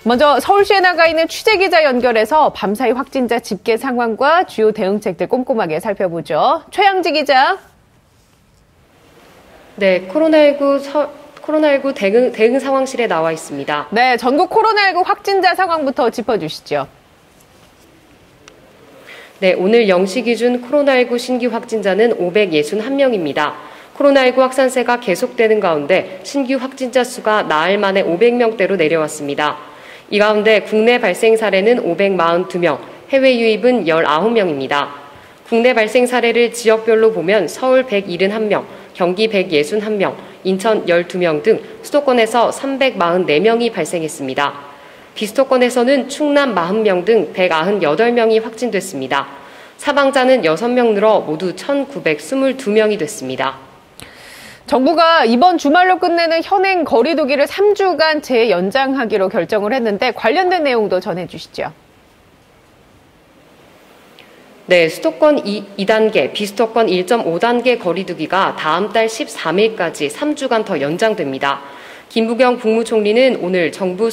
먼저 서울시에 나가 있는 취재기자 연결해서 밤사이 확진자 집계 상황과 주요 대응책들 꼼꼼하게 살펴보죠. 최양지 기자. 네, 코로나19 대응 상황실에 나와 있습니다. 네, 전국 코로나19 확진자 상황부터 짚어주시죠. 네, 오늘 0시 기준 코로나19 신규 확진자는 561명입니다. 코로나19 확산세가 계속되는 가운데 신규 확진자 수가 나흘 만에 500명대로 내려왔습니다. 이 가운데 국내 발생 사례는 542명, 해외 유입은 19명입니다. 국내 발생 사례를 지역별로 보면 서울 171명, 경기 161명, 인천 12명 등 수도권에서 344명이 발생했습니다. 비수도권에서는 충남 40명 등 198명이 확진됐습니다. 사망자는 6명 늘어 모두 1,922명이 됐습니다. 정부가 이번 주말로 끝내는 현행 거리두기를 3주간 재연장하기로 결정을 했는데 관련된 내용도 전해주시죠. 네, 수도권 2단계, 비수도권 1.5단계 거리두기가 다음 달 13일까지 3주간 더 연장됩니다. 김부겸 국무총리는 오늘 정부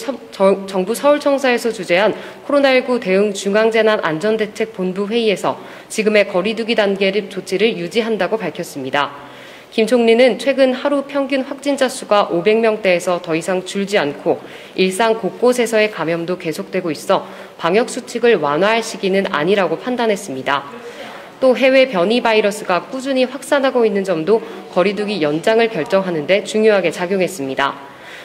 서울청사에서 주재한 코로나19 대응 중앙재난안전대책본부 회의에서 지금의 거리두기 단계를 조치를 유지한다고 밝혔습니다. 김 총리는 최근 하루 평균 확진자 수가 500명대에서 더 이상 줄지 않고 일상 곳곳에서의 감염도 계속되고 있어 방역 수칙을 완화할 시기는 아니라고 판단했습니다. 또 해외 변이 바이러스가 꾸준히 확산하고 있는 점도 거리두기 연장을 결정하는 데 중요하게 작용했습니다.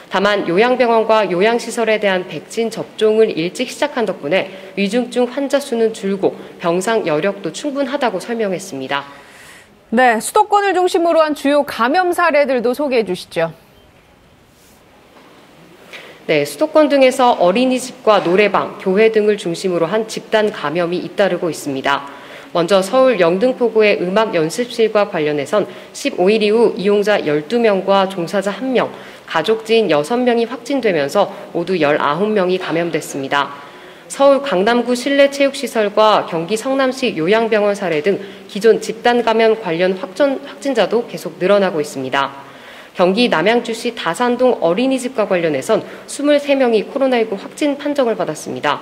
다만 요양병원과 요양시설에 대한 백신 접종을 일찍 시작한 덕분에 위중증 환자 수는 줄고 병상 여력도 충분하다고 설명했습니다. 네, 수도권을 중심으로 한 주요 감염 사례들도 소개해 주시죠. 네, 수도권 등에서 어린이집과 노래방, 교회 등을 중심으로 한 집단 감염이 잇따르고 있습니다. 먼저 서울 영등포구의 음악 연습실과 관련해선 15일 이후 이용자 12명과 종사자 1명, 가족 지인 6명이 확진되면서 모두 19명이 감염됐습니다. 서울 강남구 실내체육시설과 경기 성남시 요양병원 사례 등 기존 집단 감염 관련 확진자도 계속 늘어나고 있습니다. 경기 남양주시 다산동 어린이집과 관련해선 23명이 코로나19 확진 판정을 받았습니다.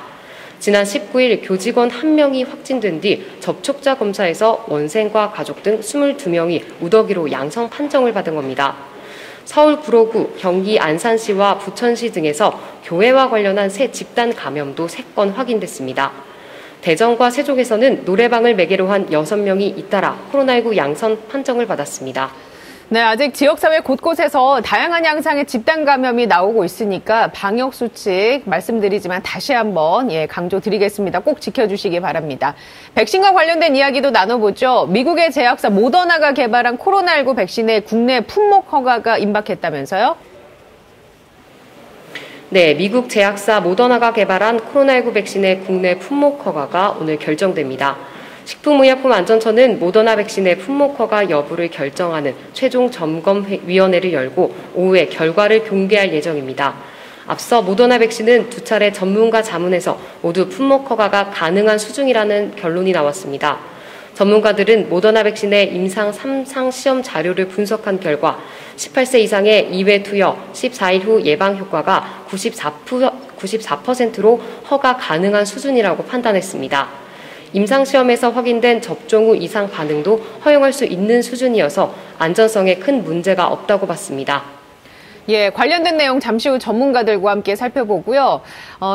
지난 19일 교직원 1명이 확진된 뒤 접촉자 검사에서 원생과 가족 등 22명이 무더기로 양성 판정을 받은 겁니다. 서울 구로구, 경기 안산시와 부천시 등에서 교회와 관련한 새 집단 감염도 3건 확인됐습니다. 대전과 세종에서는 노래방을 매개로 한 6명이 잇따라 코로나19 양성 판정을 받았습니다. 네, 아직 지역사회 곳곳에서 다양한 양상의 집단 감염이 나오고 있으니까 방역 수칙 말씀드리지만 다시 한번 강조드리겠습니다. 꼭 지켜주시기 바랍니다. 백신과 관련된 이야기도 나눠보죠. 미국의 제약사 모더나가 개발한 코로나19 백신의 국내 품목 허가가 임박했다면서요? 네, 미국 제약사 모더나가 개발한 코로나19 백신의 국내 품목 허가가 오늘 결정됩니다. 식품의약품안전처는 모더나 백신의 품목 허가 여부를 결정하는 최종 점검위원회를 열고 오후에 결과를 공개할 예정입니다. 앞서 모더나 백신은 2차례 전문가 자문에서 모두 품목 허가가 가능한 수준이라는 결론이 나왔습니다. 전문가들은 모더나 백신의 임상 3상 시험 자료를 분석한 결과 18세 이상의 2회 투여, 14일 후 예방 효과가 94%로 허가 가능한 수준이라고 판단했습니다. 임상시험에서 확인된 접종 후 이상 반응도 허용할 수 있는 수준이어서 안전성에 큰 문제가 없다고 봤습니다. 예, 관련된 내용 잠시 후 전문가들과 함께 살펴보고요.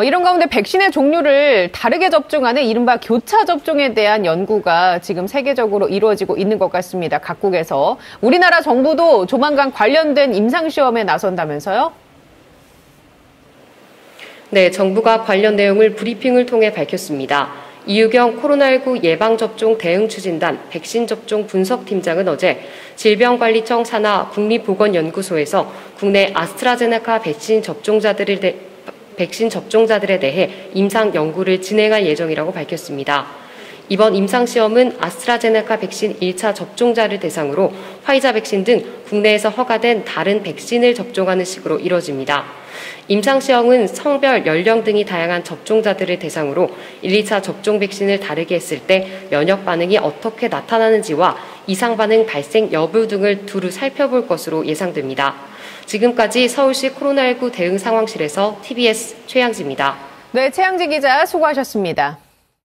이런 가운데 백신의 종류를 다르게 접종하는 이른바 교차 접종에 대한 연구가 지금 세계적으로 이루어지고 있는 것 같습니다. 각국에서. 우리나라 정부도 조만간 관련된 임상시험에 나선다면서요? 네, 정부가 관련 내용을 브리핑을 통해 밝혔습니다. 이유경 코로나19 예방접종 대응추진단 백신 접종 분석팀장은 어제 질병관리청 산하 국립보건연구소에서 국내 아스트라제네카 백신 접종자들에 대해 임상 연구를 진행할 예정이라고 밝혔습니다. 이번 임상시험은 아스트라제네카 백신 1차 접종자를 대상으로 화이자 백신 등 국내에서 허가된 다른 백신을 접종하는 식으로 이뤄집니다. 임상시험은 성별, 연령 등이 다양한 접종자들을 대상으로 1, 2차 접종 백신을 다르게 했을 때 면역 반응이 어떻게 나타나는지와 이상 반응 발생 여부 등을 두루 살펴볼 것으로 예상됩니다. 지금까지 서울시 코로나19 대응 상황실에서 TBS 최양지입니다. 네, 최양지 기자 수고하셨습니다.